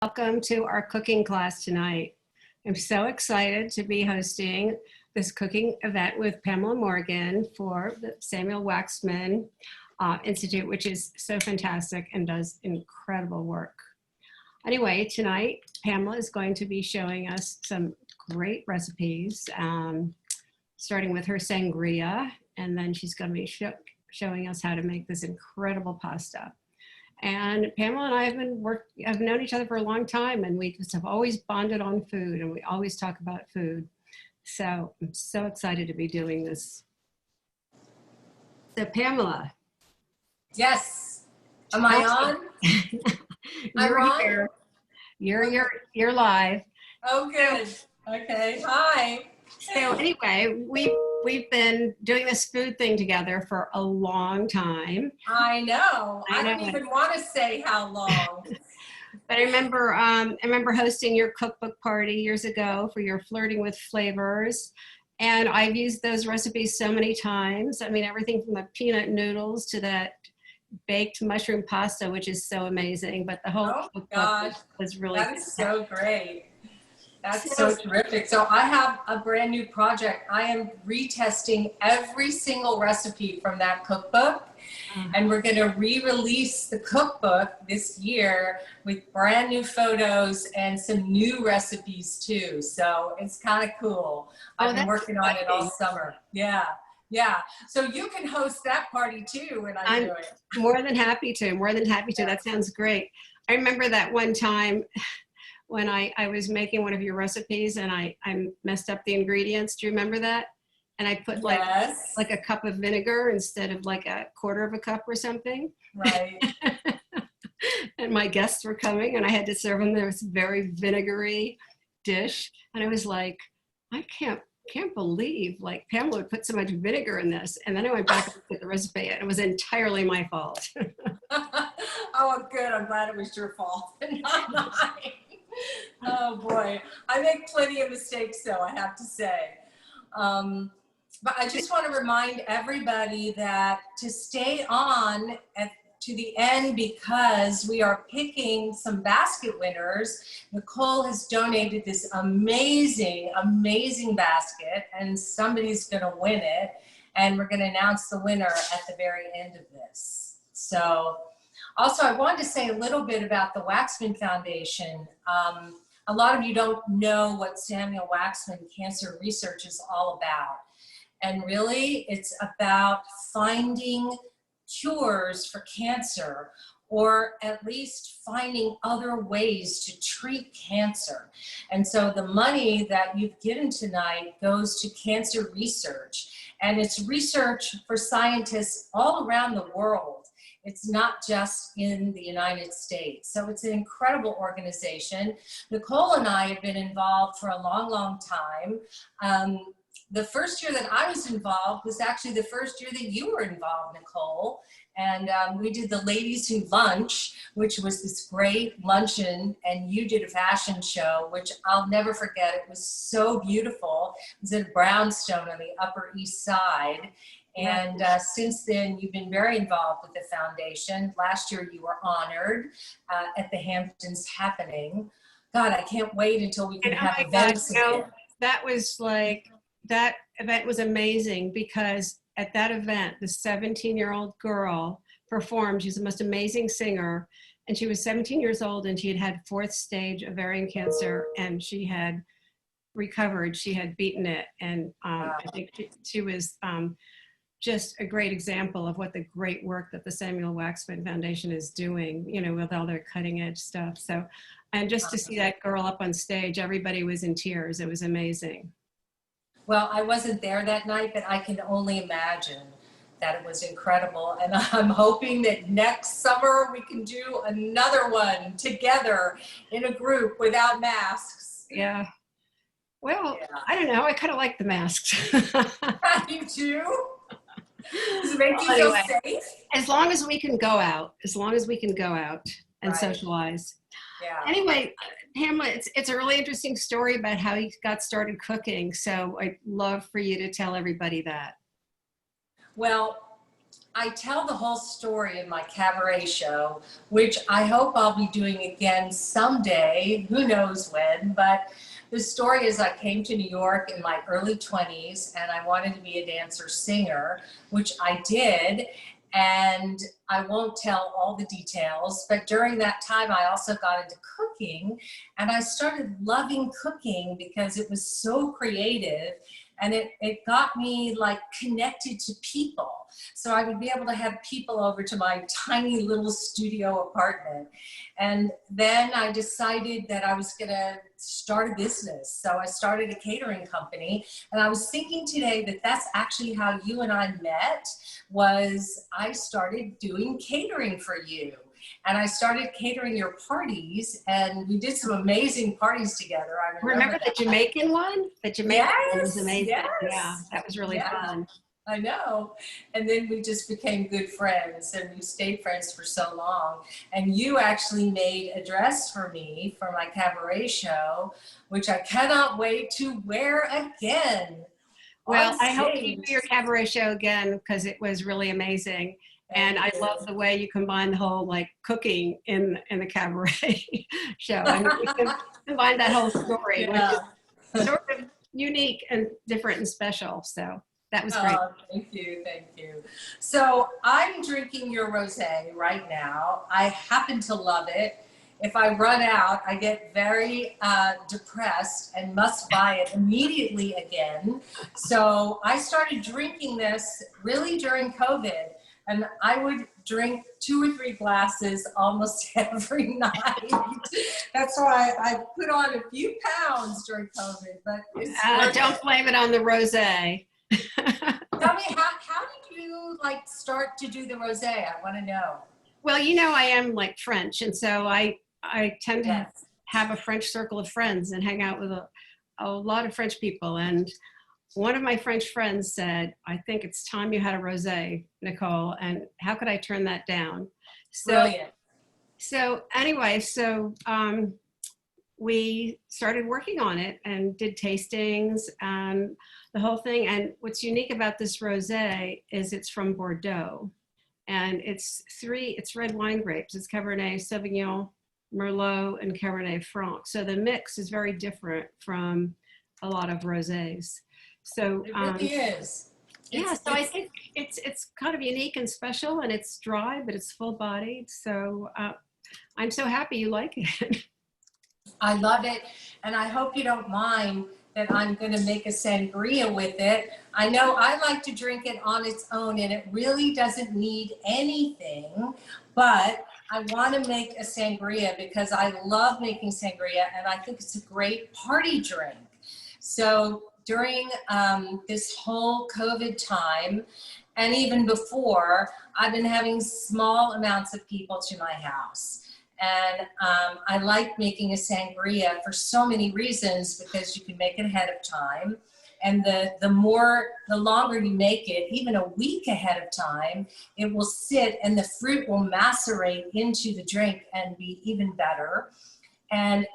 Welcome to our cooking class tonight. I'm so excited to be hosting this cooking event with Pamela Morgan for the Samuel Waxman Institute, which is so fantastic and does incredible work. Anyway, tonight, Pamela is going to be showing us some great recipes, starting with her sangria, and then she's going to be showing us how to make this incredible pasta. And Pamela and I have known each other for a long time, and we just have always bonded on food, and we always talk about food. So I'm so excited to be doing this. So Pamela. Yes. Am I on? You're here. You're live. Oh, good. Okay. Hi. So anyway, we've been doing this food thing together for a long time. I know. I don't even want to say how long. But I remember hosting your cookbook party years ago for your Flirting with Flavors. And I've used those recipes so many times. I mean, everything from the peanut noodles to that baked mushroom pasta, which is so amazing. But the whole cookbook was really good. That's so great. That's so terrific. So I have a brand new project. I am retesting every single recipe from that cookbook. And we're going to re-release the cookbook this year with brand new photos and some new recipes too. So it's kind of cool. I've been working on it all summer. Yeah. Yeah. So you can host that party too when I do it. More than happy to. More than happy to. That sounds great. I remember that one time when I was making one of your recipes and I messed up the ingredients. Do you remember that? And I put like a cup of vinegar instead of like a quarter of a cup or something. Right. And my guests were coming and I had to serve them this very vinegary dish. And I was like, I can't believe like Pamela would put so much vinegar in this. And then I went back and looked at the recipe and it was entirely my fault. Oh, good. I'm glad it was your fault and not mine. Oh boy, I make plenty of mistakes though, I have to say. But I just want to remind everybody that to stay on to the end because we are picking some basket winners. Nicole has donated this amazing, amazing basket and somebody's going to win it. And we're going to announce the winner at the very end of this. So also, I wanted to say a little bit about the Waxman Foundation. A lot of you don't know what Samuel Waxman Cancer Research is all about. And really, it's about finding cures for cancer, or at least finding other ways to treat cancer. And so the money that you've given tonight goes to cancer research. And it's research for scientists all around the world. It's not just in the United States. So it's an incredible organization. Nicole and I have been involved for a long, long time. The first year that I was involved was actually the first year that you were involved, Nicole. And we did the Ladies Who Lunch, which was this great luncheon, and you did a fashion show, which I'll never forget. It was so beautiful. It was at Brownstone on the Upper East Side. And since then, you've been very involved with the foundation. Last year, you were honored at the Hamptons Happening. God, I can't wait until we can have events again. That was like, that event was amazing because at that event, the 17-year-old girl performed. She's the most amazing singer. And she was 17 years old and she had had 4th stage ovarian cancer and she had recovered. She had beaten it. And I think she was just a great example of what the great work that the Samuel Waxman Foundation is doing, you know, with all their cutting edge stuff. So, and just to see that girl up on stage, everybody was in tears. It was amazing. Well, I wasn't there that night, but I can only imagine that it was incredible. And I'm hoping that next summer we can do another one together in a group without masks. Yeah. Well, I don't know. I kind of like the masks. You do? Does it make you feel safe? As long as we can go out, and socialize. Yeah. Anyway, Pamela, it's a really interesting story about how you got started cooking. So I'd love for you to tell everybody that. Well, I tell the whole story in my cabaret show, which I hope I'll be doing again someday, who knows when, but the story is I came to New York in my early 20s and I wanted to be a dancer singer, which I did. And I won't tell all the details, but during that time, I also got into cooking and I started loving cooking because it was so creative and it got me like connected to people. So I would be able to have people over to my tiny little studio apartment. And then I decided that I was gonna start a business. So I started a catering company. And I was thinking today that that's actually how you and I met, was I started doing catering for you. And I started catering your parties, and we did some amazing parties together. I Remember the Jamaican one? The Jamaican one was amazing. Yes, Yeah, that was really fun. I know. And then we just became good friends, and we stayed friends for so long. And you actually made a dress for me for my cabaret show, which I cannot wait to wear again. Well, I hope you do your cabaret show again because it was really amazing. And I love the way you combine the whole like cooking in the cabaret show. I mean, you can combine that whole story, which is sort of unique and different and special. So that was great. Oh, thank you, thank you. So I'm drinking your rosé right now. I happen to love it. If I run out, I get very depressed and must buy it immediately again. So I started drinking this really during COVID, and I would drink 2 or 3 glasses almost every night. That's why I put on a few pounds during COVID, but don't blame it on the rosé. Tell me, how did you like start to do the rosé? I want to know. Well, you know, I am like French, and so I tend to have a French circle of friends and hang out with a lot of French people. And one of my French friends said, I think it's time you had a rosé, Nicole, and how could I turn that down? So, brilliant. So anyway, we started working on it and did tastings and the whole thing. And what's unique about this rosé is it's from Bordeaux, and it's red wine grapes. It's Cabernet Sauvignon, Merlot, and Cabernet Franc. So the mix is very different from a lot of rosés. So it really is. Yeah, so I think it's kind of unique and special, and it's dry, but it's full bodied. So I'm so happy you like it. I love it, and I hope you don't mind that I'm going to make a sangria with it. I know I like to drink it on its own, and it really doesn't need anything, but I want to make a sangria because I love making sangria, and I think it's a great party drink. So during this whole COVID time, and even before, I've been having small amounts of people to my house. And I like making a sangria for so many reasons, because you can make it ahead of time. And the longer you make it, even a week ahead of time, it will sit and the fruit will macerate into the drink and be even better. And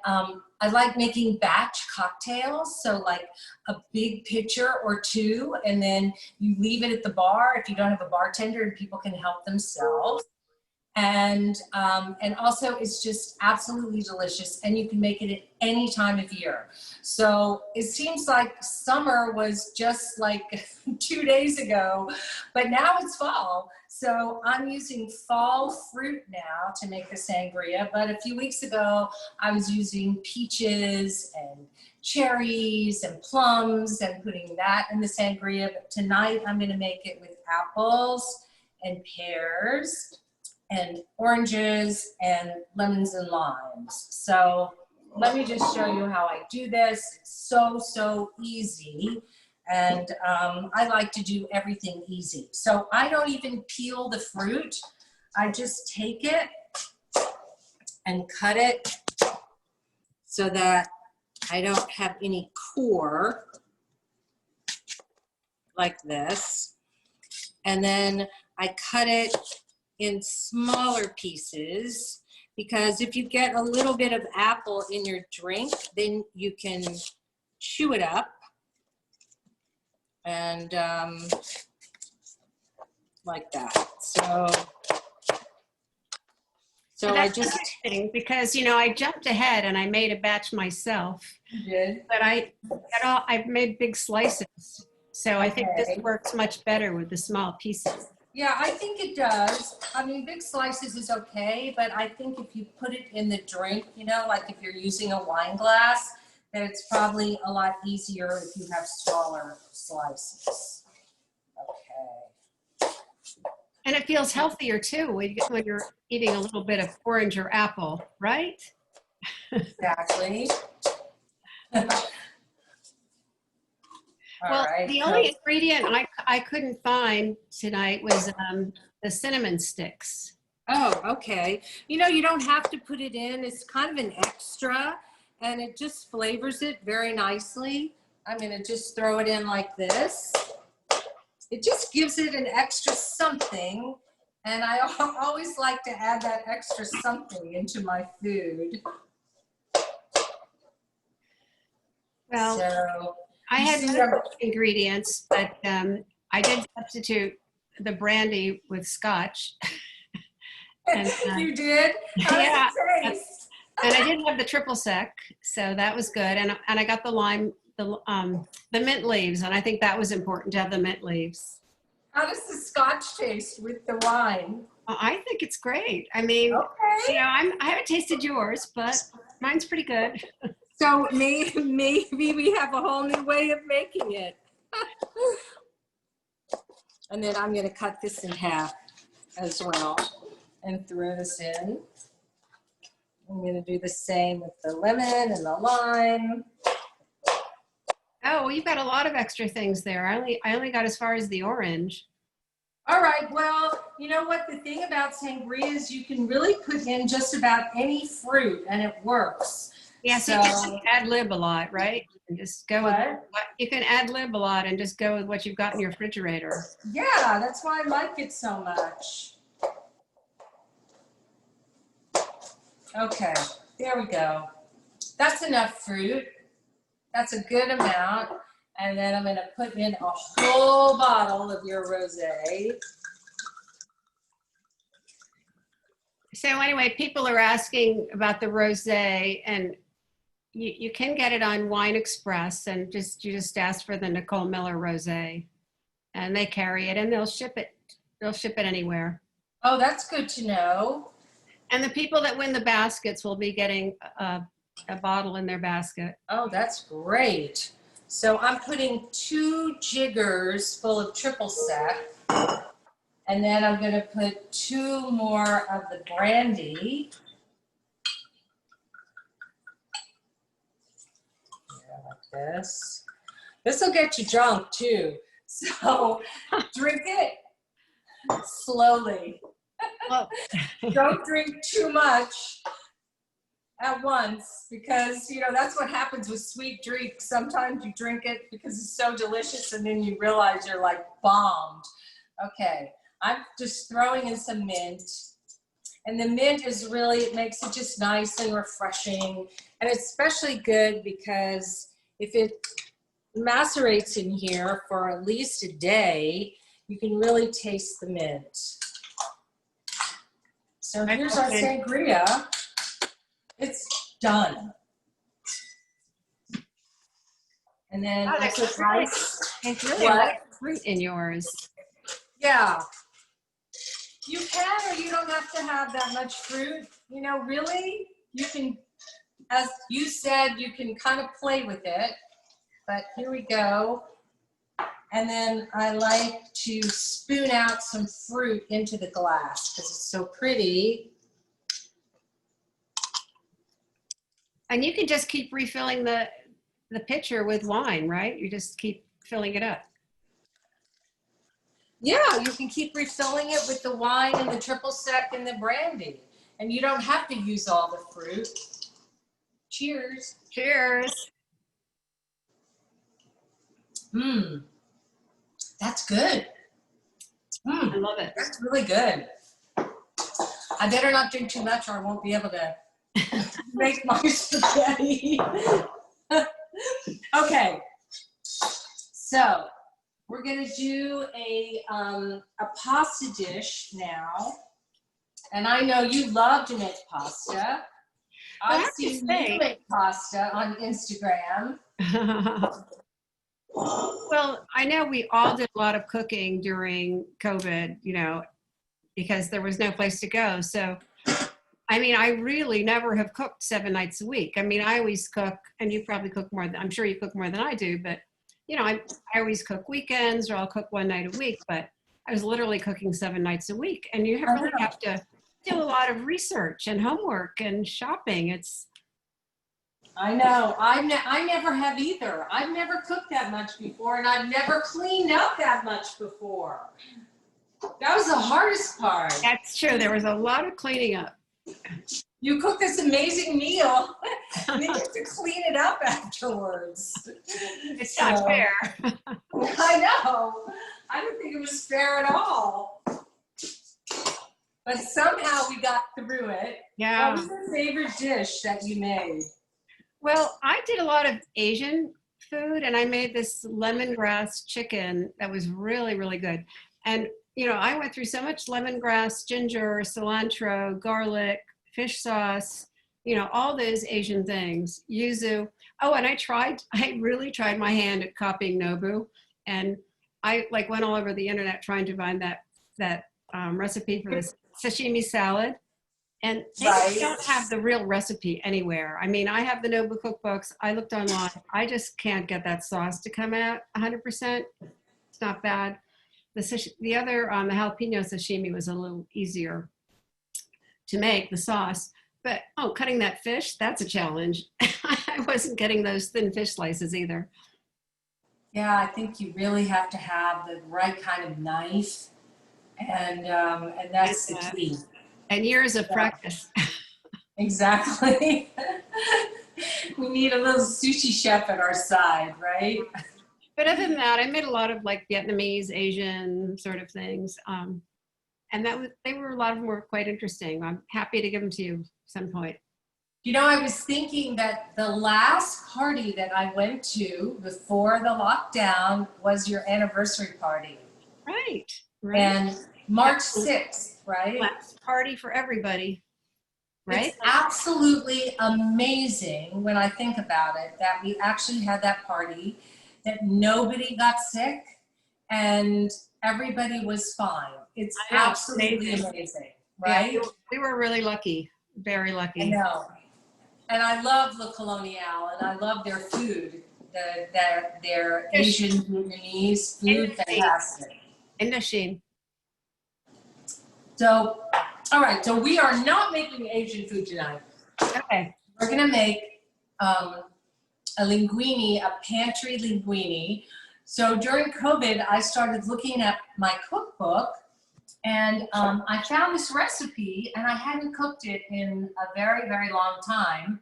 I like making batch cocktails. So like a big pitcher or 2, and then you leave it at the bar if you don't have a bartender and people can help themselves. And also it's just absolutely delicious, and you can make it at any time of year. So it seems like summer was just like 2 days ago, but now it's fall. So I'm using fall fruit now to make the sangria, but a few weeks ago I was using peaches and cherries and plums and putting that in the sangria. But tonight I'm going to make it with apples and pears and oranges and lemons and limes. So let me just show you how I do this. It's so easy. And I like to do everything easy. So I don't even peel the fruit. I just take it and cut it so that I don't have any core, like this. And then I cut it in smaller pieces, because if you get a little bit of apple in your drink, then you can chew it up. And like that. So I That's just interesting because, you know, I jumped ahead and I made a batch myself, did. but I've made big slices. So I think this Okay. works much better with the small pieces. Yeah, I think it does. I mean, big slices is okay, but I think if you put it in the drink, you know, like if you're using a wine glass, then it's probably a lot easier if you have smaller slices. Okay. And it feels healthier too when you're eating a little bit of orange or apple, right? Exactly. All Well, right. the only ingredient I couldn't find tonight was the cinnamon sticks. Oh, okay. You know, you don't have to put it in. It's kind of an extra, and it just flavors it very nicely. I'm going to just throw it in like this. It just gives it an extra something, and I always like to add that extra something into my food. Well, So I you had see, other ingredients, but I did substitute the brandy with scotch. And, you did? How does yeah, it taste? and I did have the triple sec, so that was good. And I got the lime, the mint leaves, and I think that was important to have the mint leaves. How does the scotch taste with the wine? I think it's great. I mean, Okay. you know, I haven't tasted yours, but mine's pretty good. So maybe we have a whole new way of making it. And then I'm going to cut this in half as well and throw this in. I'm going to do the same with the lemon and the lime. Oh, well, you've got a lot of extra things there. I only got as far as the orange. All right, well, you know what? The thing about sangria is you can really put in just about any fruit and it works. Yeah, so you can ad lib a lot, right? And just go with what you can ad lib a lot and just go with what you've got in your refrigerator. Yeah, that's why I like it so much. Okay, there we go. That's enough fruit. That's a good amount. And then I'm going to put in a whole bottle of your rosé. So anyway, people are asking about the rosé, and you can get it on Wine Express, and you just ask for the Nicole Miller rosé, and they carry it, and they'll ship it. They'll ship it anywhere. Oh, that's good to know. And the people that win the baskets will be getting a bottle in their basket. Oh, that's great. So I'm putting 2 jiggers full of triple sec. And then I'm going to put 2 more of the brandy. Yeah, like this. This will get you drunk too. So drink it slowly. Well, Don't drink too much at once, because you know that's what happens with sweet drinks. Sometimes you drink it because it's so delicious and then you realize you're like bombed. Okay, I'm just throwing in some mint, and the mint is really, it makes it just nice and refreshing, and it's especially good because if it macerates in here for at least a day, you can really taste the mint. So here's our sangria. It's done. And then I put rice. There's really a lot of fruit in yours. Yeah. You can, or you don't have to have that much fruit. You know, really, you can, as you said, you can kind of play with it. But here we go. And then I like to spoon out some fruit into the glass because it's so pretty. And you can just keep refilling the pitcher with wine, right? You just keep filling it up. Yeah, you can keep refilling it with the wine and the triple sec and the brandy. And you don't have to use all the fruit. Cheers. Cheers. Mmm. That's good. I love it. That's really good. I better not drink too much or I won't be able to make my spaghetti. Okay. So We're gonna do a pasta dish now. And I know you love to make pasta. Well, I I've have to seen you say, make pasta on Instagram. well, I know we all did a lot of cooking during COVID, because there was no place to go. So, I mean, I really never have cooked 7 nights a week. I mean, I always cook, and you probably cook more than, I'm sure you cook more than I do, but, I always cook weekends or I'll cook 1 night a week, but I was literally cooking 7 nights a week. And you really have to do a lot of research and homework and shopping. I know. I never have either. I've never cooked that much before, and I've never cleaned up that much before. That was the hardest part. That's true. There was a lot of cleaning up. You cook this amazing meal, and then you have to clean it up afterwards. It's not fair. I know. I didn't think it was fair at all. But somehow we got through it. Yeah. What was your favorite dish that you made? Well, I did a lot of Asian food, and I made this lemongrass chicken that was really, really good. And, I went through so much lemongrass, ginger, cilantro, garlic, fish sauce, all those Asian things, yuzu. Oh, and I really tried my hand at copying Nobu. And I went all over the internet trying to find that recipe for this sashimi salad. And they don't have the real recipe anywhere. I mean, I have the Nobu cookbooks. I looked online. I just can't get that sauce to come out 100%. It's not bad. The other, the jalapeno sashimi was a little easier to make, the sauce. But, cutting that fish, that's a challenge. I wasn't getting those thin fish slices either. Yeah, I think you really have to have the right kind of knife. And that's the key. And years of practice. Exactly. We need a little sushi chef at our side, right? But other than that, I made a lot of Vietnamese, Asian sort of things. And a lot of them were quite interesting. I'm happy to give them to you at some point. I was thinking that the last party that I went to before the lockdown was your anniversary party. Right. And March 6th, right? Last party for everybody, right? It's absolutely amazing when I think about it that we actually had that party, that nobody got sick, and everybody was fine. It's absolutely amazing, right? Yeah, we were really lucky, very lucky. I know. And I love Le Colonial, and I love their food, their Asian Vietnamese food, fantastic. Indochine. So, all right, so we are not making Asian food tonight. Okay. We're gonna make a linguine, a pantry linguine. So during COVID, I started looking at my cookbook, and I found this recipe, and I hadn't cooked it in a very, very long time.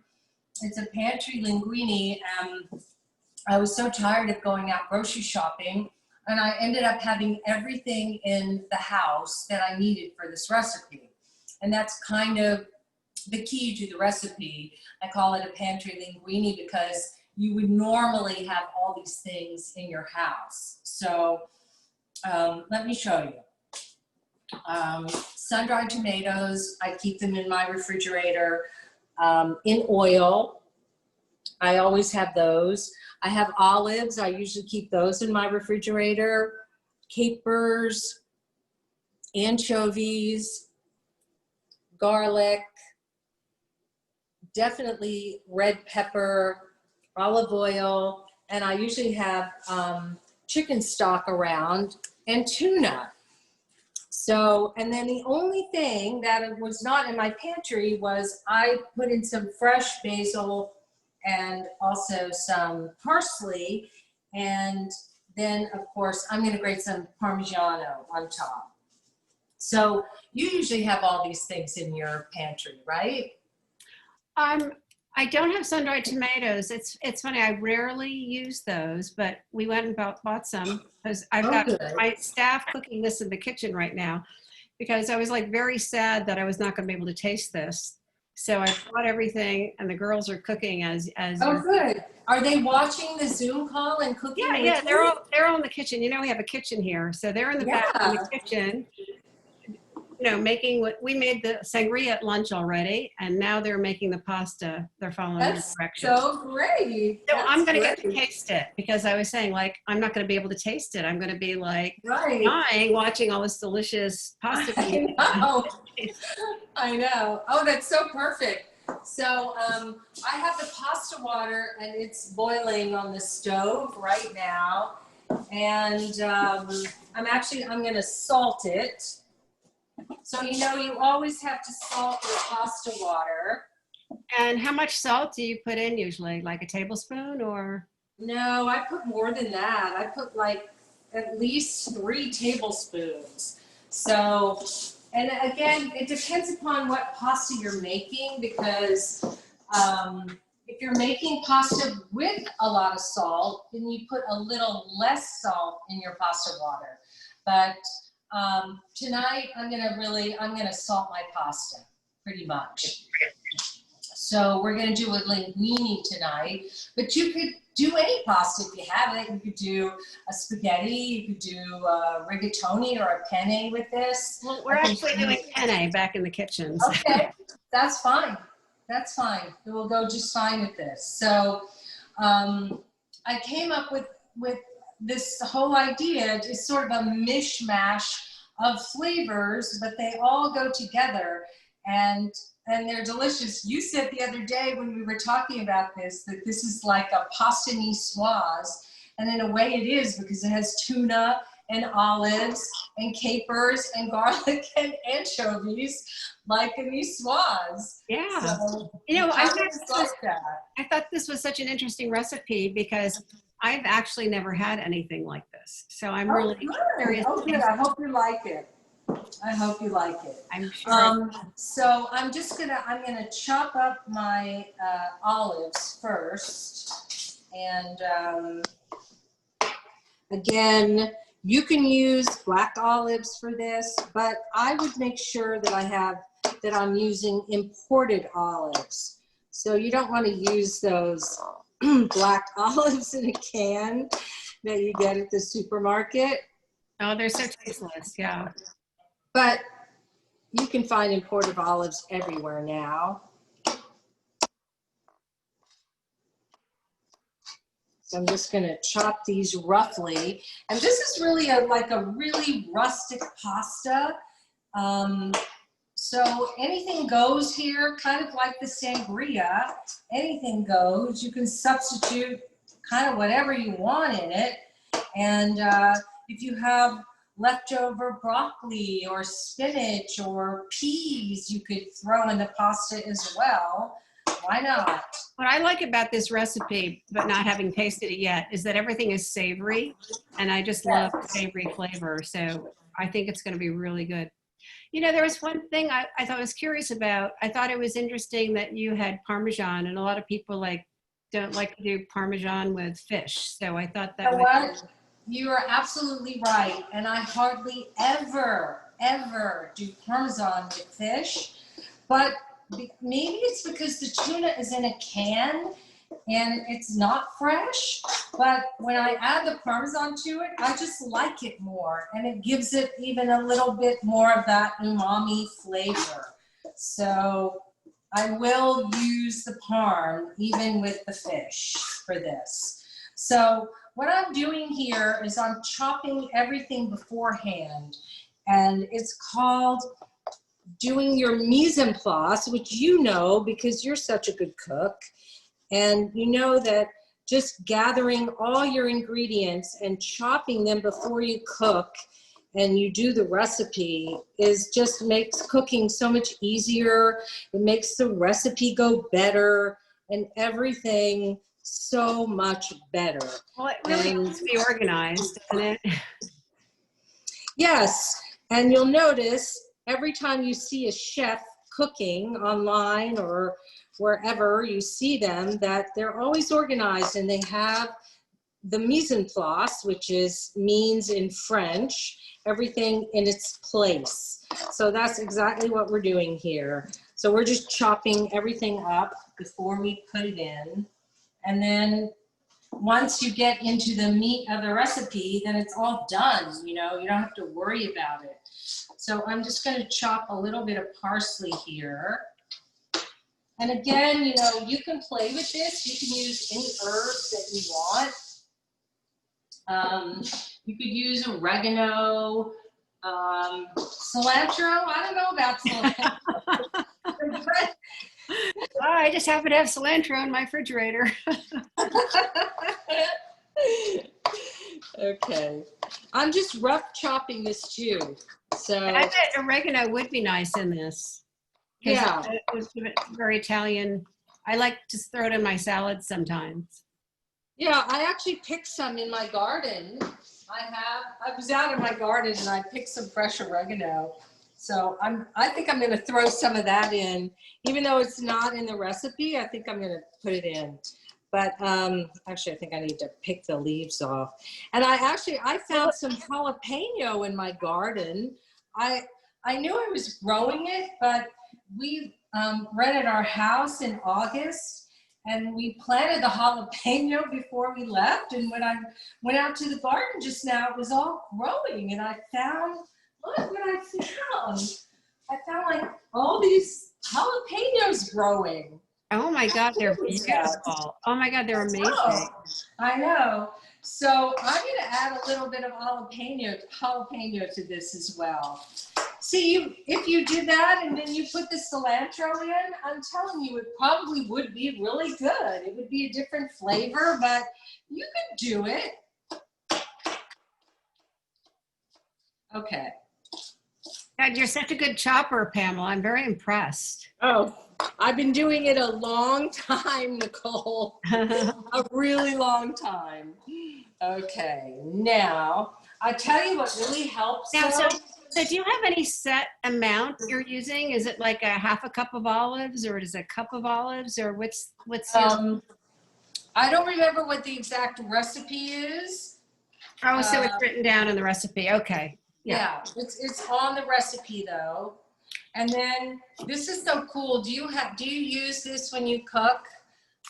It's a pantry linguine, and I was so tired of going out grocery shopping, and I ended up having everything in the house that I needed for this recipe. And that's kind of the key to the recipe. I call it a pantry linguine because you would normally have all these things in your house. So let me show you. Sun-dried tomatoes, I keep them in my refrigerator. In oil, I always have those. I have olives, I usually keep those in my refrigerator. Capers, anchovies, garlic, definitely red pepper, olive oil, and I usually have chicken stock around, and tuna. So, and then the only thing that was not in my pantry was I put in some fresh basil and also some parsley, and then of course I'm going to grate some Parmigiano on top. So you usually have all these things in your pantry, right? I don't have sun-dried tomatoes. It's funny, I rarely use those, but we went and bought some because I've got my staff cooking this in the kitchen right now, because I was very sad that I was not going to be able to taste this. So I brought everything, and the girls are cooking as Oh, you're. good. Are they watching the Zoom call and cooking Yeah, with yeah, you? they're all in the kitchen. You know, we have a kitchen here, so they're in the back in the Yeah, kitchen. You know, making what we made the sangria at lunch already, and now they're making the pasta. They're following your that's directions. so great. So I'm That's going to get to great. taste it because I was saying, like, I'm not going to be able to taste it. I'm going to be like Right. dying watching all this delicious pasta being I know. I know. Oh, that's so perfect. So I have the pasta water and it's boiling on the stove right now. And I'm going to salt it. So, you know, you always have to salt your pasta water. And how much salt do you put in usually? Like a tablespoon or? No, I put more than that. I put like at least 3 tablespoons. So, and again, it depends upon what pasta you're making because if you're making pasta with a lot of salt, then you put a little less salt in your pasta water. But tonight I'm gonna salt my pasta pretty much. So we're gonna do a linguine tonight, but you could do any pasta if you have it. You could do a spaghetti, you could do rigatoni or a penne with this. Well, we're actually doing penne back in the kitchen. So. Okay, that's fine. That's fine. It will go just fine with this. So I came up with this whole idea. It's sort of a mishmash of flavors, but they all go together and they're delicious. You said the other day when we were talking about this, that this is like a pasta niçoise. And in a way it is because it has tuna and olives and capers and garlic and anchovies like a niçoise. Yeah. So, you know, I thought this was such an interesting recipe because I've actually never had anything like this. So I'm really curious. Oh, good. I hope you like it. I hope you like it. I'm sure. So I'm gonna chop up my olives first. And again, you can use black olives for this, but I would make sure that I'm using imported olives. So you don't want to use those black olives in a can that you get at the supermarket. Oh, they're so tasteless. Yeah. But you can find imported olives everywhere now. So I'm just going to chop these roughly. And this is really like a really rustic pasta. So anything goes here, kind of like the sangria. Anything goes. You can substitute kind of whatever you want in it. And if you have leftover broccoli or spinach or peas, you could throw in the pasta as well. Why not? What I like about this recipe, but not having tasted it yet, is that everything is savory, and I just love savory flavor. So I think it's going to be really good. You know, there was one thing I thought I was curious about. I thought it was interesting that you had Parmesan, and a lot of people don't like to do Parmesan with fish. So I thought that was. You are absolutely right. And I hardly ever do Parmesan with fish. But maybe it's because the tuna is in a can and it's not fresh. But when I add the Parmesan to it, I just like it more. And it gives it even a little bit more of that umami flavor. So I will use the parm even with the fish for this. So what I'm doing here is I'm chopping everything beforehand, and it's called doing your mise en place, which you know because you're such a good cook, and you know that just gathering all your ingredients and chopping them before you cook and you do the recipe just makes cooking so much easier. It makes the recipe go better and everything so much better. Well, it really needs to be organized, doesn't it? Yes, and you'll notice every time you see a chef cooking online or wherever you see them that they're always organized and they have the mise en place, which means in French, everything in its place. So that's exactly what we're doing here. So we're just chopping everything up before we put it in. And then once you get into the meat of the recipe, then it's all done, you know, you don't have to worry about it. So I'm just going to chop a little bit of parsley here. And again, you know, you can play with this. You can use any herbs that you want. You could use oregano, cilantro. I don't know about cilantro. I just happen to have cilantro in my refrigerator. Okay. I'm just rough chopping this too. So I bet oregano would be nice in this. Yeah. It was very Italian. I like to throw it in my salad sometimes. Yeah, I actually picked some in my garden. I was out in my garden and I picked some fresh oregano. So I think I'm gonna throw some of that in. Even though it's not in the recipe, I think I'm gonna put it in. But actually I think I need to pick the leaves off. And I found some jalapeno in my garden. I knew I was growing it, but we rented our house in August and we planted the jalapeno before we left. And when I went out to the garden just now, it was all growing. And I found, look what I found. I found like all these jalapenos growing. Oh my God, they're beautiful. Oh my God, they're amazing. Oh, I know. So I'm gonna add a little bit of jalapeno to this as well. See, if you did that and then you put the cilantro in, I'm telling you, it probably would be really good. It would be a different flavor, but you could do it. Okay. God, you're such a good chopper, Pamela. I'm very impressed. Oh, I've been doing it a long time, Nicole. A really long time. Okay, now, I tell you what really helps. Now, so do you have any set amount you're using? Is it like a half a cup of olives, or is it a cup of olives, or what's your... I don't remember what the exact recipe is. Oh, so it's written down in the recipe. Okay. Yeah, it's on the recipe though. And then this is so cool. Do you use this when you cook?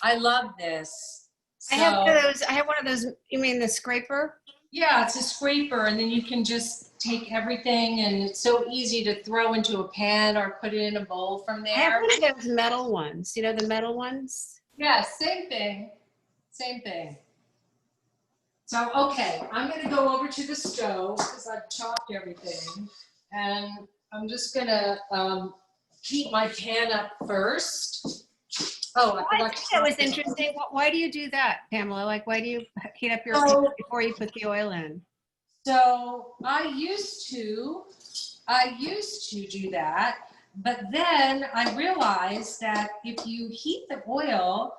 I love this. So, I have one of those. I have one of those. You mean the scraper? Yeah, it's a scraper, and then you can just take everything, and it's so easy to throw into a pan or put it in a bowl from there. I have one of those metal ones. You know the metal ones? Yeah, same thing. Same thing. So, okay, I'm going to go over to the stove because I've chopped everything, and I'm just going to heat my pan up first. Oh, I think that was interesting. What, why do you do that, Pamela? Like, why do you heat up your pan before you put the oil in? So I used to do that, but then I realized that if you heat the oil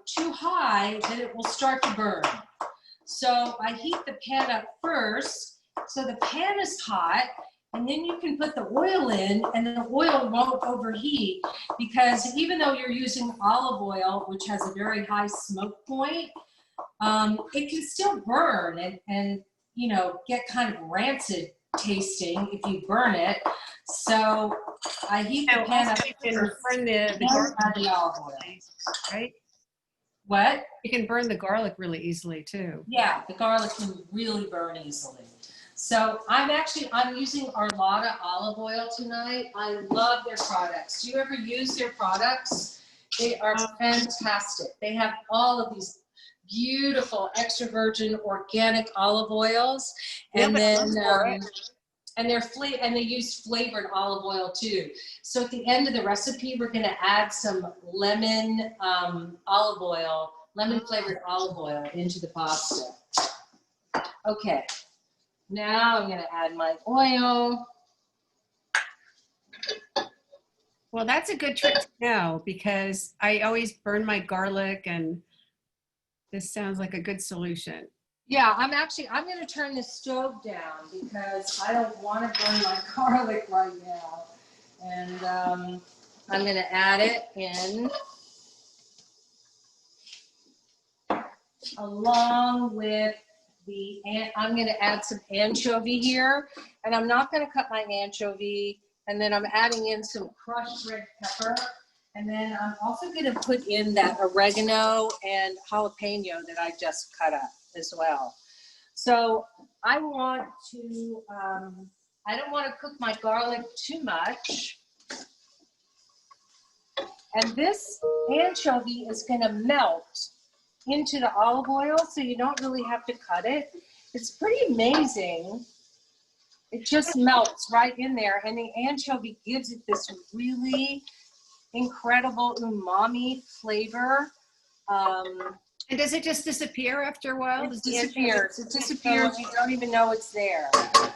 too high, then it will start to burn. So I heat the pan up first, so the pan is hot, and then you can put the oil in, and the oil won't overheat, because even though you're using olive oil, which has a very high smoke point, it can still burn and you know, get kind of rancid tasting if you burn it. So I heat the pan up You can burn the olive oil, right? What? You can burn the garlic really easily too. Yeah, the garlic can really burn easily. So I'm using Arlotta olive oil tonight. I love their products. Do you ever use their products? They are fantastic. They have all of these beautiful extra virgin organic olive oils, and then and they use flavored olive oil too. So at the end of the recipe, we're going to add some lemon flavored olive oil into the pasta. Okay, now I'm going to add my oil. Well, that's a good trick to know, because I always burn my garlic, and this sounds like a good solution. Yeah, I'm going to turn the stove down because I don't want to burn my garlic right now. And I'm going to add it in along with I'm going to add some anchovy here. And I'm not going to cut my anchovy And then I'm adding in some crushed red pepper. And then I'm also going to put in that oregano and jalapeno that I just cut up as well. So I want to, I don't want to cook my garlic too much. And this anchovy is going to melt into the olive oil, so you don't really have to cut it. It's pretty amazing. It just melts right in there, and the anchovy gives it this really incredible umami flavor. And does it just disappear after a while? It disappears. It disappears. You don't even know it's there.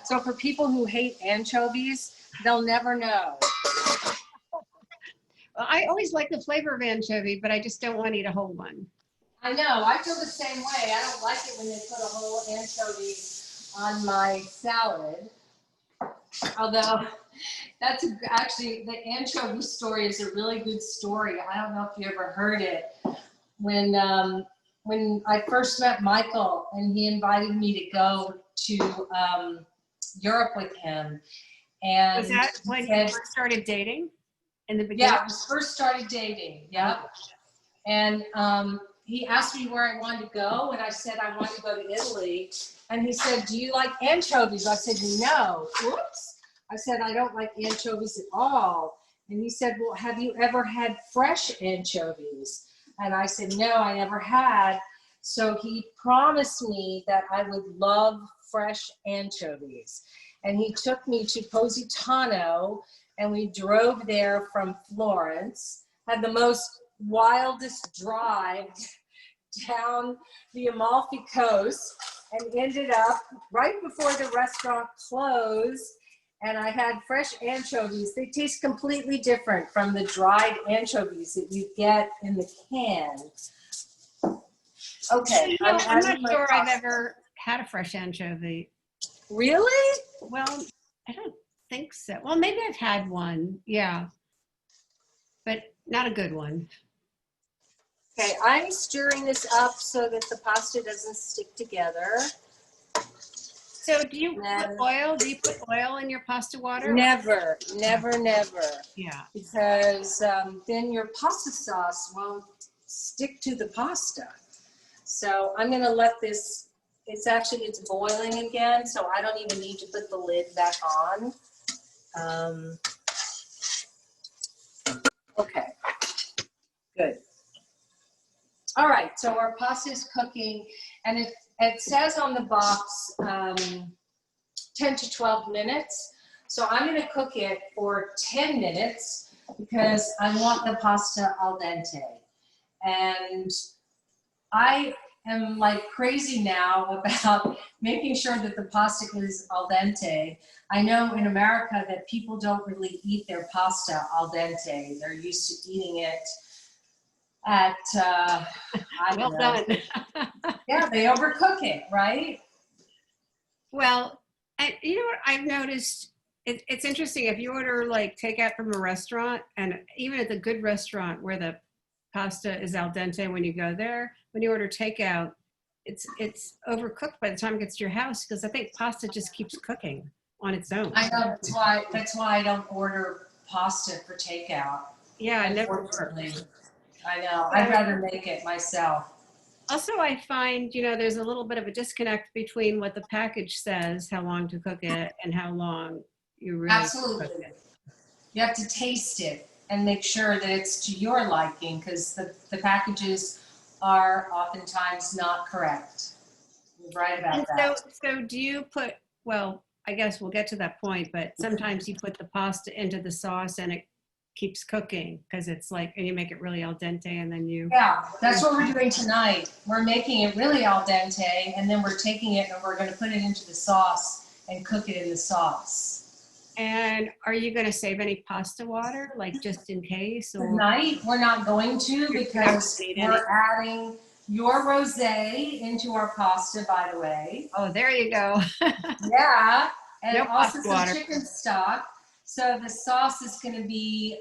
So for people who hate anchovies, they'll never know. Well, I always like the flavor of anchovy, but I just don't want to eat a whole one. I know. I feel the same way. I don't like it when they put a whole anchovy on my salad. Although that's actually, the anchovy story is a really good story. I don't know if you ever heard it. When I first met Michael and he invited me to go to Europe with him. And was that when you first started dating? In the beginning? Yeah, I first started dating. Yep. And he asked me where I wanted to go, and I said I wanted to go to Italy. And he said, "Do you like anchovies?" I said, "No." Whoops. I said, "I don't like anchovies at all." And he said, "Well, have you ever had fresh anchovies?" And I said, "No, I never had." So he promised me that I would love fresh anchovies. And he took me to Positano, and we drove there from Florence, had the most wildest drive down the Amalfi Coast, and ended up right before the restaurant closed. And I had fresh anchovies. They taste completely different from the dried anchovies that you get in the can. Okay. I'm not sure I've ever had a fresh anchovy. Really? Well, I don't think so. Well, maybe I've had one, yeah, but not a good one. Okay, I'm stirring this up so that the pasta doesn't stick together. So do you put oil? Do you put oil in your pasta water? Never, never, never. Yeah. Because then your pasta sauce won't stick to the pasta. So I'm going to let this, it's boiling again, so I don't even need to put the lid back on. Okay, good. All right, so our pasta is cooking, and it says on the box 10 to 12 minutes. So I'm going to cook it for 10 minutes because I want the pasta al dente. And I am like crazy now about making sure that the pasta is al dente. I know in America that people don't really eat their pasta al dente. They're used to eating it at, well done. Yeah, they overcook it, right? Well, you know what I've noticed? It's interesting if you order like takeout from a restaurant, and even at the good restaurant where the pasta is al dente when you go there, when you order takeout, it's overcooked by the time it gets to your house, because I think pasta just keeps cooking on its own. I know, that's why I don't order pasta for takeout. Yeah, unfortunately. I know, I'd rather make it myself. Also, I find, there's a little bit of a disconnect between what the package says, how long to cook it, and how long you really Absolutely. cook it. You have to taste it and make sure that it's to your liking, because the packages are oftentimes not correct. You're right about that. So do you put, well, I guess we'll get to that point, but sometimes you put the pasta into the sauce and it keeps cooking because it's like, and you make it really al dente, and then you. Yeah, that's what we're doing tonight. We're making it really al dente, and then we're taking it and we're going to put it into the sauce and cook it in the sauce. And are you going to save any pasta water, like just in case? Or? Tonight, we're not going to, because we're adding your rosé into our pasta, by the way. Oh, there you go. Yeah, and No also pasta some water. chicken stock. So the sauce is going to be,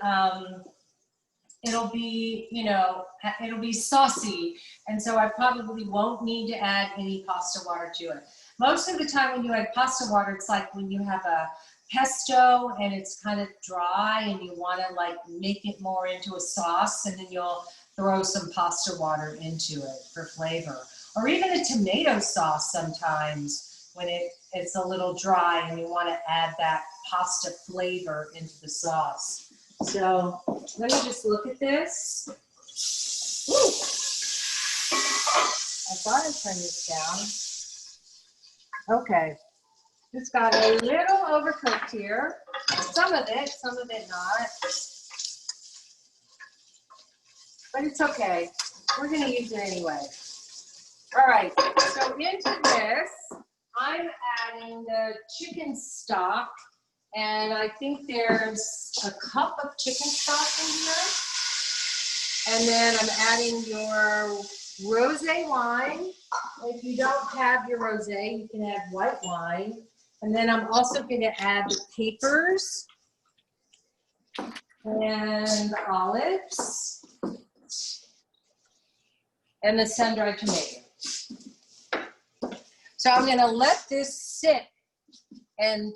it'll be saucy. And so I probably won't need to add any pasta water to it. Most of the time when you add pasta water, it's like when you have a pesto and it's kind of dry and you want to like make it more into a sauce, and then you'll throw some pasta water into it for flavor. Or even a tomato sauce sometimes when it's a little dry and you want to add that pasta flavor into the sauce. So let me just look at this. Ooh. I thought I turned this down. Okay. It's got a little overcooked here. Some of it not. But it's okay. We're going to use it anyway. All right. So into this, I'm adding the chicken stock. And I think there's a cup of chicken stock in here. And then I'm adding your rosé wine. If you don't have your rosé, you can add white wine. And then I'm also going to add the capers and the olives and the sun-dried tomato. So I'm going to let this sit and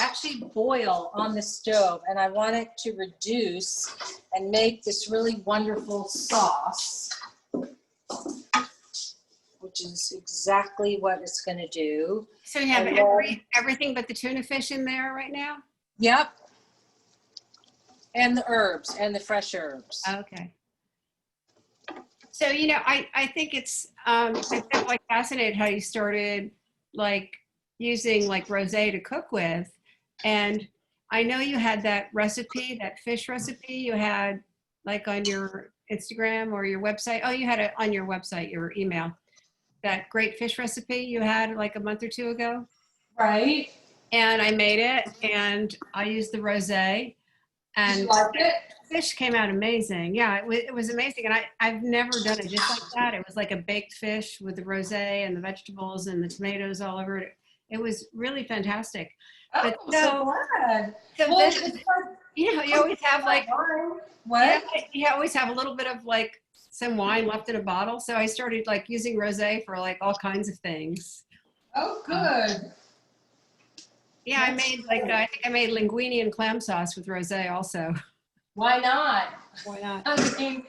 actually boil on the stove, and I want it to reduce and make this really wonderful sauce, which is exactly what it's going to do. So you have everything but the tuna fish in there right now? Yep. And the herbs and the fresh herbs. Okay. So, you know, I think it's, I feel like fascinated how you started like using like rosé to cook with. And I know you had that recipe, that fish recipe you had like on your Instagram or your website. Oh, you had it on your website, your email. That great fish recipe you had like a month or two ago. Right. And I made it and I used the rosé. And did you like it? Fish came out amazing. Yeah, it was amazing. And I've never done it just like that. It was like a baked fish with the rosé and the vegetables and the tomatoes all over it. It was really fantastic. Oh, But so glad. So Well, this, it's like, you know, you always have like, what? you always have a little bit of like some wine left in a bottle. So I started like using rosé for like all kinds of things. Oh, good. Yeah, I made like, I think I made linguine and clam sauce with rosé also. Why not? Why not? I mean,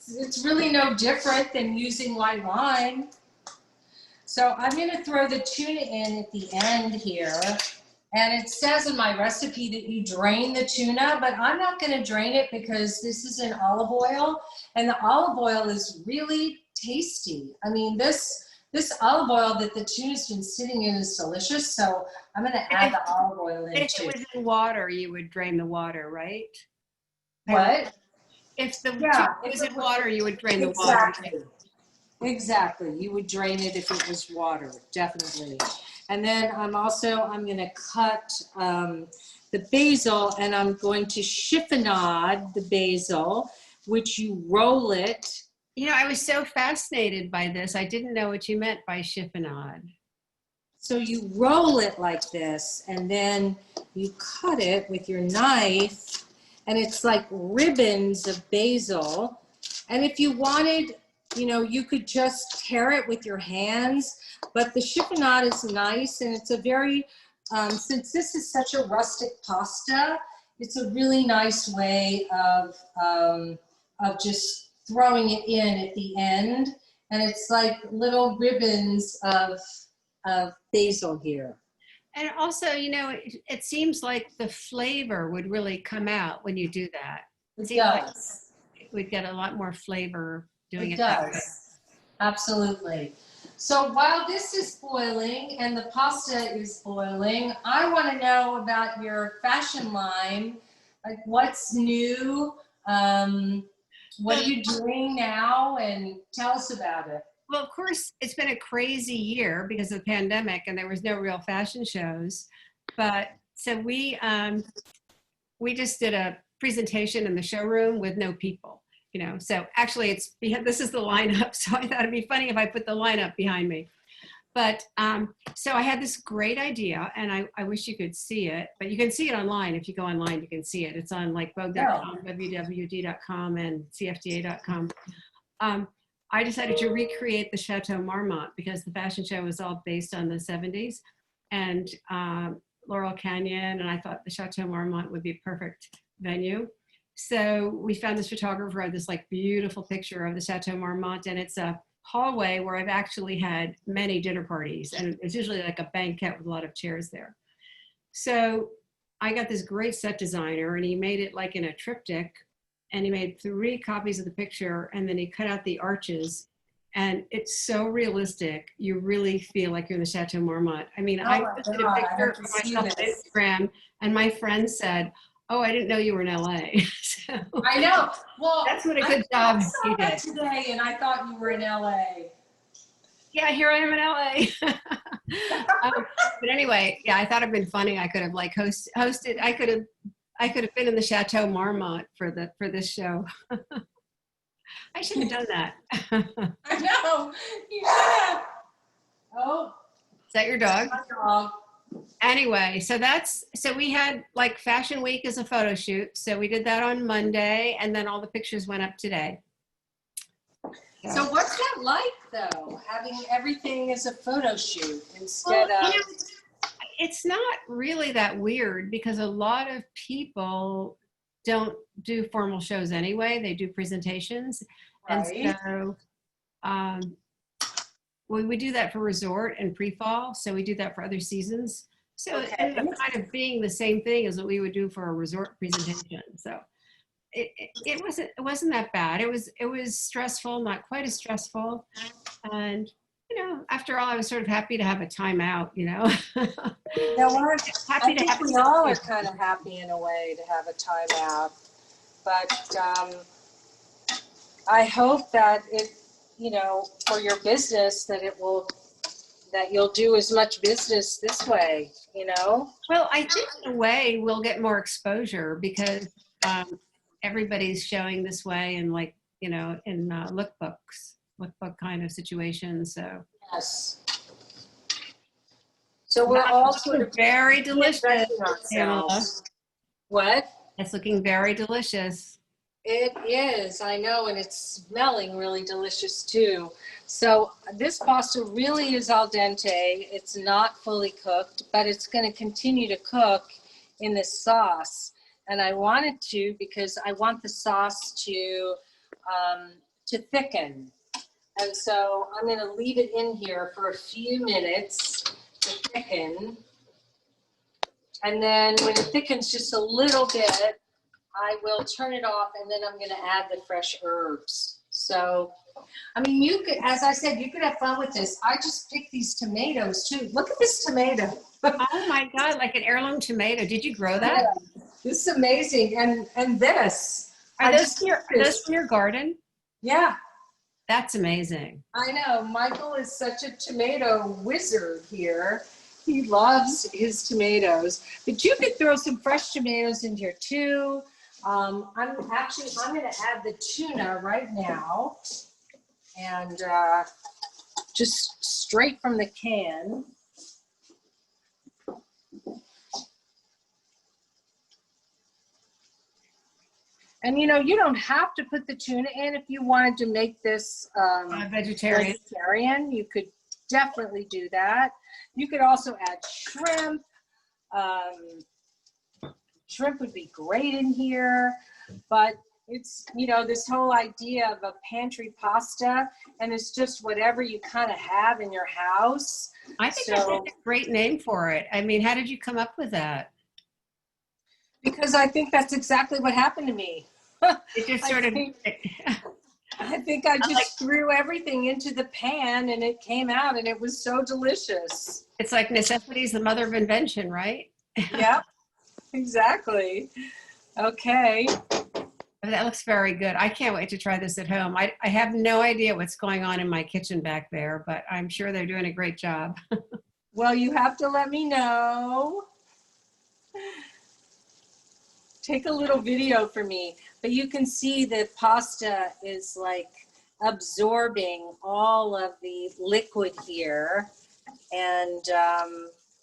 it's really no different than using white wine. So I'm going to throw the tuna in at the end here. And it says in my recipe that you drain the tuna, but I'm not going to drain it because this is in olive oil. And the olive oil is really tasty. I mean, this olive oil that the tuna's been sitting in is delicious. So I'm going to add the olive oil in If too. it was in water, you would drain the water, right? What? If the Yeah, tuna was in water, you would drain the exactly. water. Exactly. You would drain it if it was water, definitely. And then I'm going to cut the basil, and I'm going to chiffonade the basil, which you roll it. You know, I was so fascinated by this. I didn't know what you meant by chiffonade. So you roll it like this, and then you cut it with your knife, and it's like ribbons of basil. And if you wanted, you know, you could just tear it with your hands, but the chiffonade is nice, and it's a very, since this is such a rustic pasta, it's a really nice way of just throwing it in at the end, and it's like little ribbons of basil here. And also, you know, it seems like the flavor would really come out when you do that. It seems does. Like we'd get a lot more flavor doing it does. that way. Absolutely. So while this is boiling and the pasta is boiling, I want to know about your fashion line. Like, what's new? What are you doing now? And tell us about it. Well, of course, it's been a crazy year because of the pandemic and there was no real fashion shows. But so we just did a presentation in the showroom with no people, you know. So actually this is the lineup. So I thought it'd be funny if I put the lineup behind me. But so I had this great idea, and I wish you could see it, but you can see it online. If you go online, you can see it. It's on like Vogue.com, WWD.com, and CFDA.com. I decided to recreate the Chateau Marmont because the fashion show was all based on the 70s. And Laurel Canyon, and I thought the Chateau Marmont would be a perfect venue. So we found this photographer who had this like beautiful picture of the Chateau Marmont, and it's a hallway where I've actually had many dinner parties, and it's usually like a banquet with a lot of chairs there. So I got this great set designer, and he made it like in a triptych, and he made 3 copies of the picture, and then he cut out the arches, and it's so realistic. You really feel like you're in the Chateau Marmont. I mean, I posted a picture of myself on Instagram, and my friend said, "Oh, I didn't know you were in LA." So I know. Well, that's what a good job you did today, and I thought you were in LA. Yeah, here I am in LA. But anyway, yeah, I thought it'd been funny. I could have like hosted. I could have been in the Chateau Marmont for this show. I should have done that. I know. You should have. Oh, Is that your dog? my dog. Anyway, so we had like Fashion Week as a photo shoot. So we did that on Monday, and then all the pictures went up today. So what's that like, though, having everything as a photo shoot instead of... It's not really that weird because a lot of people don't do formal shows anyway. They do presentations. Right. And so we do that for resort and pre-fall. So we do that for other seasons. So it ended up kind of being the same thing as what we would do for a resort presentation. So it wasn't that bad. It was stressful, not quite as stressful. And after all, I was sort of happy to have a time out, I think we all are kind of happy in a way to have a time out. But I hope that for your business, that you'll do as much business this way, Well, I think in a way we'll get more exposure because everybody's showing this way in in lookbook kind of situations. So yes. So we're all sort of very delicious, Pamela. What? It's looking very delicious. It is, I know, and it's smelling really delicious too. So this pasta really is al dente. It's not fully cooked, but it's going to continue to cook in this sauce. And I want it to because I want the sauce to thicken. And so I'm going to leave it in here for a few minutes to thicken. And then when it thickens just a little bit, I will turn it off, and then I'm going to add the fresh herbs. So, I mean, you could, as I said, you could have fun with this. I just picked these tomatoes too. Look at this tomato. Oh my God, like an heirloom tomato. Did you grow that? Yeah, this is amazing. And this. Are those from your garden? Yeah. That's amazing. I know. Michael is such a tomato wizard here. He loves his tomatoes. But you could throw some fresh tomatoes in here too. I'm going to add the tuna right now. And just straight from the can. And you don't have to put the tuna in if you wanted to make this vegetarian. You could definitely do that. You could also add shrimp. Shrimp would be great in here, but it's, this whole idea of a pantry pasta, and it's just whatever you kind of have in your house. I think that's a great name for it. I mean, how did you come up with that? Because I think that's exactly what happened to me. It just sort of... I think I just threw everything into the pan and it came out and it was so delicious. It's like necessity is the mother of invention, right? Yep, exactly. Okay. That looks very good. I can't wait to try this at home. I have no idea what's going on in my kitchen back there, but I'm sure they're doing a great job. Well, you have to let me know. Take a little video for me. But you can see the pasta is like absorbing all of the liquid here. And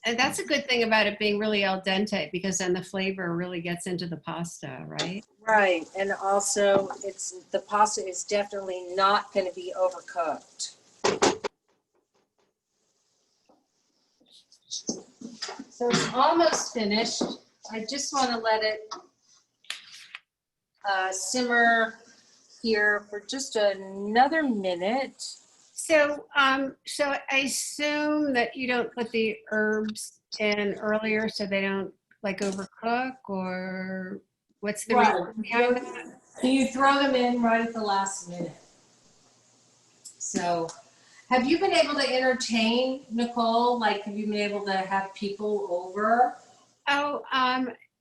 that's a good thing about it being really al dente, because then the flavor really gets into the pasta, right? Right. And also the pasta is definitely not going to be overcooked. So it's almost finished. I just want to let it simmer here for just another minute. So, so I assume that you don't put the herbs in earlier so they don't like overcook, or what's the Right. reason behind that? You throw them in right at the last minute. So, have you been able to entertain, Nicole? Like, have you been able to have people over? Oh,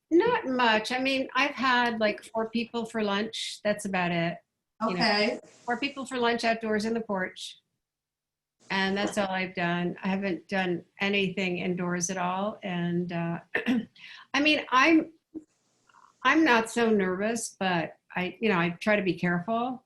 not much. I mean, I've had like 4 people for lunch. That's about it. You know, Okay. 4 people for lunch outdoors in the porch. And that's all I've done. I haven't done anything indoors at all. And I mean, I'm not so nervous, but I try to be careful.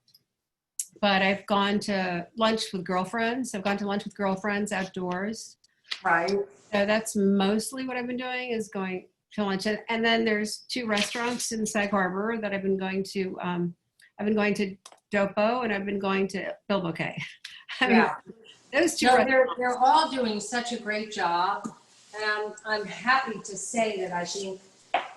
But I've gone to lunch with girlfriends. I've gone to lunch with girlfriends outdoors. Right. So that's mostly what I've been doing, is going to lunch. And then there's 2 restaurants in Sag Harbor that I've been going to. I've been going to Dopo, and I've been going to Bilboquet. Yeah. Those 2 No, restaurants. they're all doing such a great job, and I'm happy to say that I think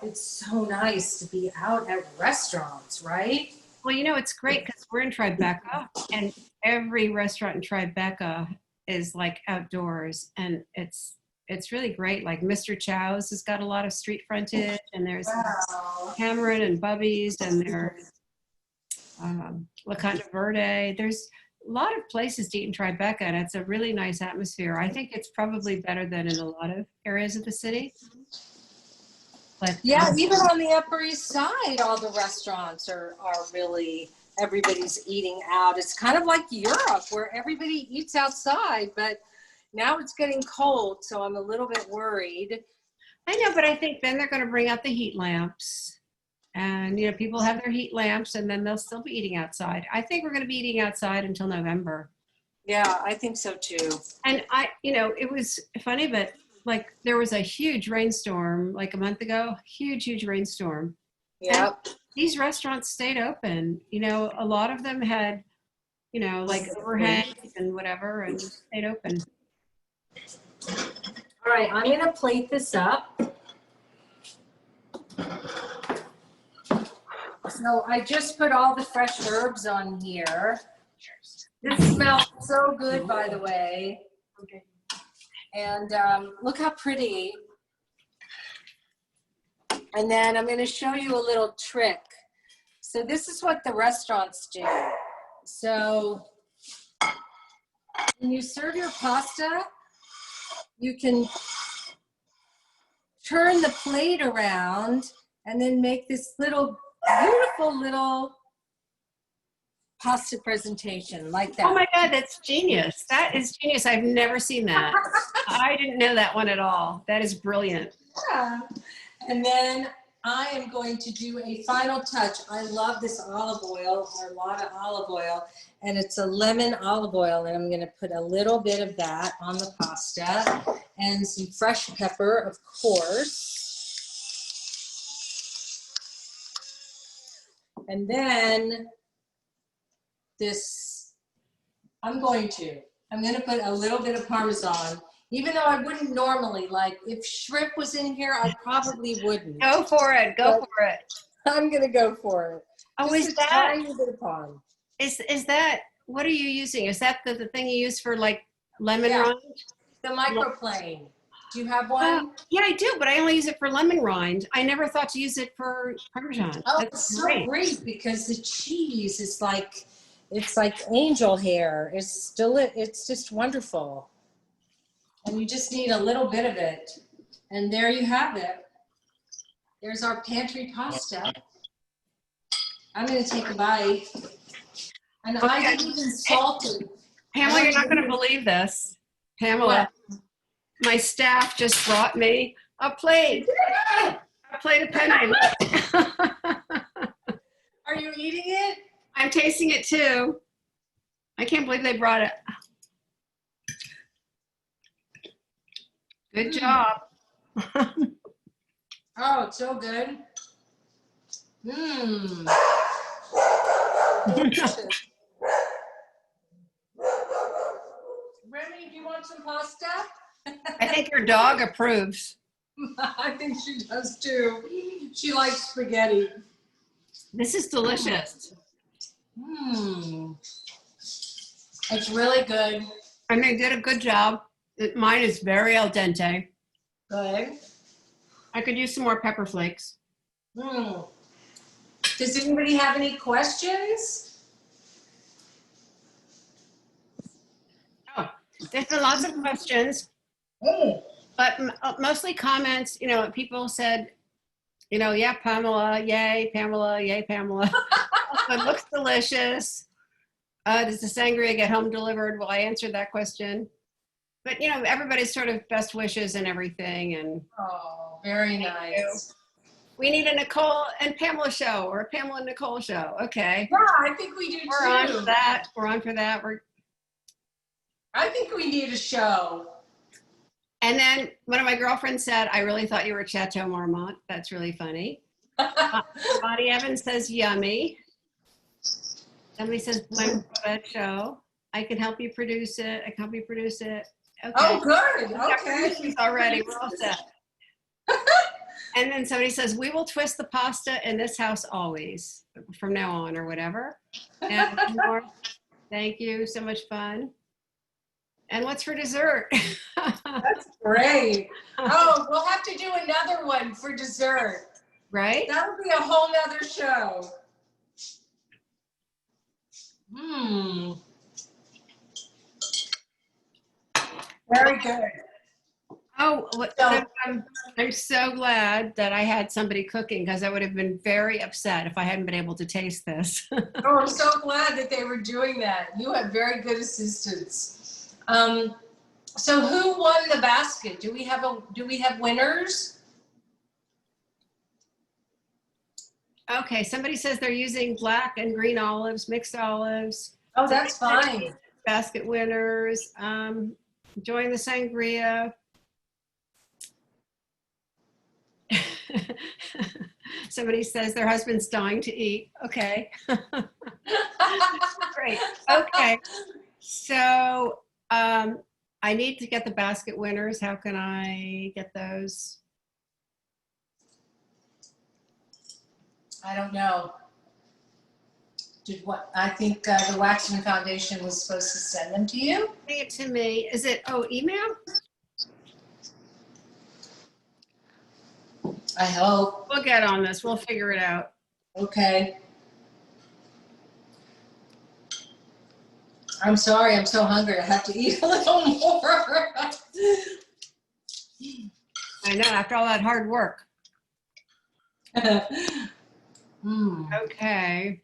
it's so nice to be out at restaurants, right? Well, it's great because we're in Tribeca, and every restaurant in Tribeca is like outdoors, and it's really great. Like Mr. Chow's has got a lot of street frontage, and there's Wow. Cameron and Bubby's, and there's La Conda Verde. There's a lot of places to eat in Tribeca, and it's a really nice atmosphere. I think it's probably better than in a lot of areas of the city. But Yeah, even on the Upper East Side, all the restaurants are really, everybody's eating out. It's kind of like Europe where everybody eats outside, but now it's getting cold, so I'm a little bit worried. I know, but I think then they're going to bring out the heat lamps. And, people have their heat lamps, and then they'll still be eating outside. I think we're going to be eating outside until November. Yeah, I think so too. And it was funny, but like there was a huge rainstorm like a month ago, huge rainstorm. Yep. And these restaurants stayed open. A lot of them had, like overhangs and whatever, and stayed open. All right, I'm going to plate this up. So I just put all the fresh herbs on here. This smells so good, by the way. And look how pretty. And then I'm going to show you a little trick. So this is what the restaurants do. So when you serve your pasta, you can turn the plate around and then make this beautiful little pasta presentation like that. Oh my God, that's genius. That is genius. I've never seen that. I didn't know that one at all. That is brilliant. Yeah. And then I am going to do a final touch. I love this olive oil, Arlotta olive oil, and it's a lemon olive oil, and I'm going to put a little bit of that on the pasta and some fresh pepper, of course. And then I'm going to put a little bit of Parmesan, even though I wouldn't normally. Like if shrimp was in here, I probably wouldn't. Go for it. Go for it. I'm going to go for it. Oh, Just is a that, tiny bit of Parm. is that, what are you using? Is that the thing you use for like lemon Yeah. rind? The microplane. Do you have one? Yeah, I do, but I only use it for lemon rind. I never thought to use it for Parmesan. Oh, That's it's great. so great because the cheese is like, it's like angel hair. It's just wonderful. And you just need a little bit of it. And there you have it. There's our pantry pasta. I'm going to take a bite. And I didn't even salt it. Pamela, you're not going to believe this. Pamela, my staff just brought me a plate of penne. Are you eating it? I'm tasting it too. I can't believe they brought it. Good job. Oh, it's so good. Mmm. Remy, do you want some pasta? I think your dog approves. I think she does too. She likes spaghetti. This is delicious. Mmm. It's really good. And they did a good job. Mine is very al dente. Good. I could use some more pepper flakes. Mm. Does anybody have any questions? Oh, there's been lots of questions, Mm. but mostly comments. You know, people said, you know, yeah, Pamela, yay, Pamela, yay, Pamela. It looks delicious. Does the sangria get home delivered? Well, I answered that question. But, you know, everybody's sort of best wishes and everything. And Oh, very thank you. nice. We need a Nicole and Pamela show or a Pamela and Nicole show. Okay. Yeah, I think we do too. We're on for that. We're on for that. I think we need a show. And then one of my girlfriends said, I really thought you were Chateau Marmont. That's really funny. Bonnie Evans says, yummy. Somebody says, when for that show? I can help you produce it. I can help you produce it. Okay. Oh, good. We got Okay. producers already. We're all set. And then somebody says, we will twist the pasta in this house always from now on or whatever. And more. Thank you. So much fun. And what's for dessert? That's great. Oh, we'll have to do another one for dessert. Right? That'll be a whole nother show. Hmm. Very good. Oh, So- I'm so glad that I had somebody cooking because I would have been very upset if I hadn't been able to taste this. Oh, I'm so glad that they were doing that. You have very good assistants. So who won the basket? Do we have winners? Okay, somebody says they're using black and green olives, mixed olives. Oh, that's fine. Basket winners. Enjoying the sangria. Somebody says their husband's dying to eat. Okay. Great. Okay. So I need to get the basket winners. How can I get those? I don't know. I think the Waxman Foundation was supposed to send them to you. Bring it to me. Is it, email? I hope. We'll get on this. We'll figure it out. Okay. I'm sorry, I'm so hungry. I have to eat a little more. I know, after all that hard work. Mm. Okay.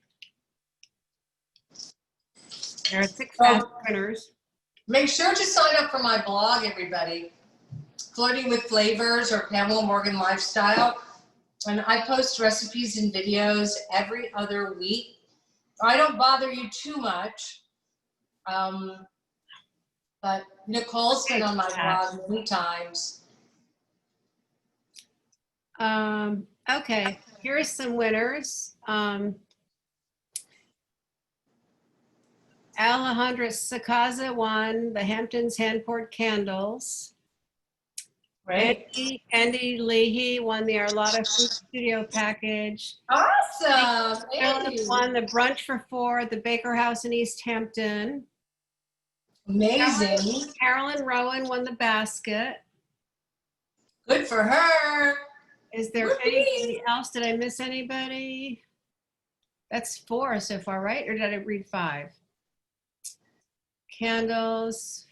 There are 6 basket winners. Make sure to sign up for my blog, everybody. Flirting with Flavors or Pamela Morgan Lifestyle. And I post recipes and videos every other week. I don't bother you too much. But Nicole's been on my blog many times. Okay, here are some winners. Alejandra Sakaza won the Hamptons hand-poured candles. Right? Andy Leahy won the Arlotta Food Studio package. Awesome. Philip Andy. won the brunch for 4 at the Baker House in East Hampton. Amazing. Carolyn Rowan won the basket. Good for her. Is there anybody else? Did I miss anybody? That's 4 so far, right? Or did I read 5? Candles,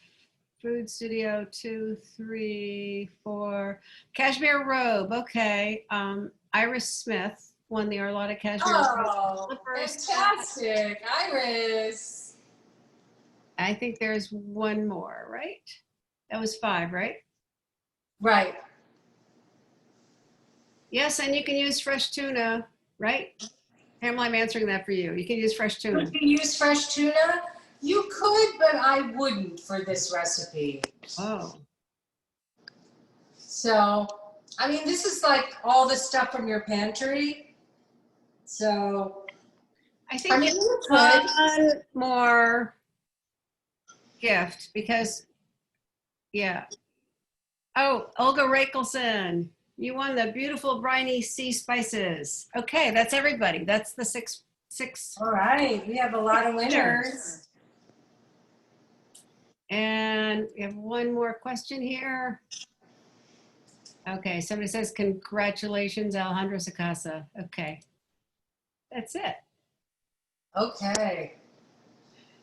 Food Studio, 2, 3, 4. Cashmere robe, okay. Iris Smith won the Arlotta Cashmere robe. Oh, fantastic. Iris. I think there's one more, right? That was 5, right? Right. Yes, and you can use fresh tuna, right? Pamela, I'm answering that for you. You can use fresh tuna. You can use fresh tuna? You could, but I wouldn't for this recipe. Oh. So, I mean, this is like all the stuff from your pantry. So, I think I mean, you could. one more gift because, yeah. Oh, Olga Rakelson, you won the beautiful briny sea spices. Okay, that's everybody. That's the six All right, we have a lot of winners. And we have one more question here. Okay, somebody says, congratulations, Alejandro Sacasa. Okay, that's it. Okay.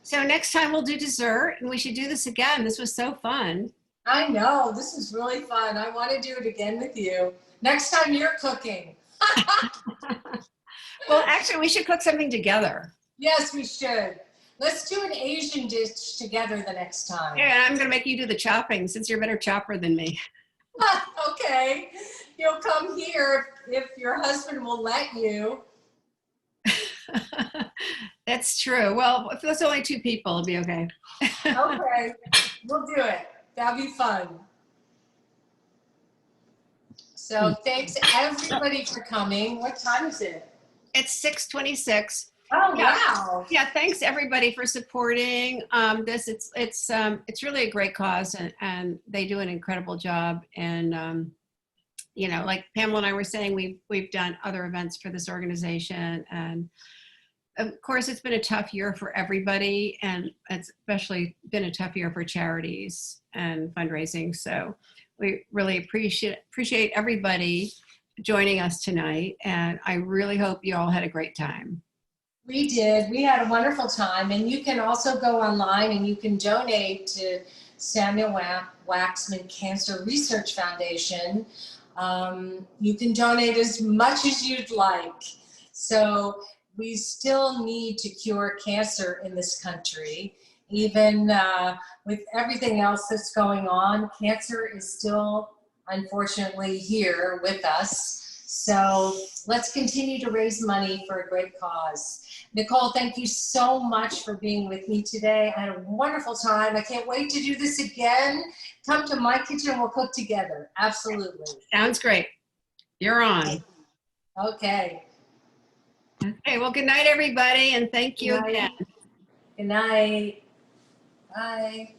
So next time we'll do dessert, and we should do this again. This was so fun. I know, this is really fun. I want to do it again with you. Next time you're cooking. Well, actually, we should cook something together. Yes, we should. Let's do an Asian dish together the next time. Yeah, I'm gonna make you do the chopping since you're a better chopper than me. Okay, you'll come here if your husband will let you. That's true. Well, if there's only 2 people, it'll be okay. Okay, we'll do it. That'll be fun. So thanks everybody for coming. What time is it? It's 6:26. Oh, Yeah. wow. Yeah, thanks everybody for supporting this. It's really a great cause, and they do an incredible job. And you know, like Pamela and I were saying, we've done other events for this organization, and of course, it's been a tough year for everybody, and it's especially been a tough year for charities and fundraising. So we really appreciate everybody joining us tonight, and I really hope you all had a great time. We did. We had a wonderful time, and you can also go online and you can donate to Samuel Waxman Cancer Research Foundation. You can donate as much as you'd like. So we still need to cure cancer in this country. Even with everything else that's going on, cancer is still, unfortunately, here with us. So let's continue to raise money for a great cause. Nicole, thank you so much for being with me today. I had a wonderful time. I can't wait to do this again. Come to my kitchen and we'll cook together. Absolutely. Sounds great. You're on. Okay. Okay, well, good night, everybody, and thank you again. Good night. Bye.